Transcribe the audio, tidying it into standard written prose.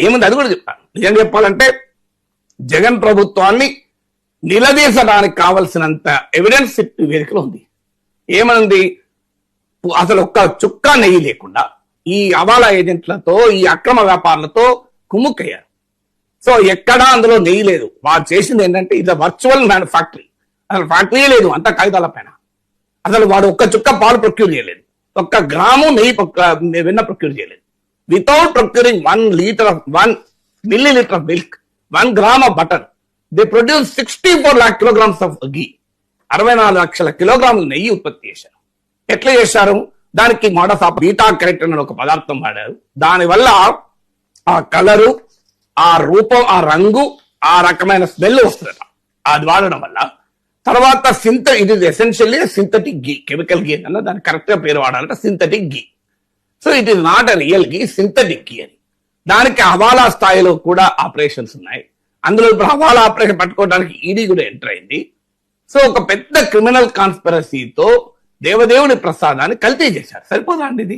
ఏముంది అది కూడా చెప్పాను. నిజం చెప్పాలంటే జగన్ ప్రభుత్వాన్ని నిలదీసడానికి కావలసినంత ఎవిడెన్స్ వేదికలో ఉంది. ఏమనుంది? అసలు ఒక్క చుక్క నెయ్యి లేకుండా ఈ హవాలా ఏజెంట్లతో ఈ అక్రమ వ్యాపారులతో కుమ్ముక్కయ్యారు. సో ఎక్కడా అందులో నెయ్యి లేదు. వారు చేసింది ఏంటంటే ఇది వర్చువల్ మ్యానుఫ్యాక్టరీ. అసలు ఫ్యాక్టరీ లేదు, అంతా కాగితాల పైన. అసలు వాడు ఒక్క చుక్క పాలు ప్రొక్యూర్ చేయలేదు, ఒక్క గ్రాము నెయ్యి వెన్న ప్రొక్యూర్ చేయలేదు. Without procuring 1 milliliter of milk, 1 gram of butter, they produce 64 lakh kilograms of ghee. 64 లక్షల కిలోగ్రాములు నెయ్యి ఉత్పత్తి చేశారు. ఎట్లా చేశారు? దానికి మోడస్ ఆఫ్ బీటా కరెక్టర్ అనే ఒక పదార్థం వాడారు. దానివల్ల ఆ కలరు, ఆ రూపం, ఆ రంగు, ఆ రకమైన స్మెల్ వస్తుందట అది వాడడం వల్ల. తర్వాత ఇది essentially synthetic ghee, chemical ghee అన్న దాని కరెక్ట్ గా పేరు వాడాలంటే synthetic ghee. So it is not a real ghee, synthetic ghee అని. దానికి హవాలా స్థాయిలో కూడా ఆపరేషన్స్ ఉన్నాయి. అందులో ఇప్పుడు హవాలా ఆపరేషన్ పట్టుకోవడానికి ఈడీ కూడా ఎంటర్ అయింది. సో ఒక పెద్ద క్రిమినల్ కాన్స్పిరసీతో దేవదేవుని ప్రసాదాన్ని కల్తీ చేశారు. సరిపోదా అండి ఇది?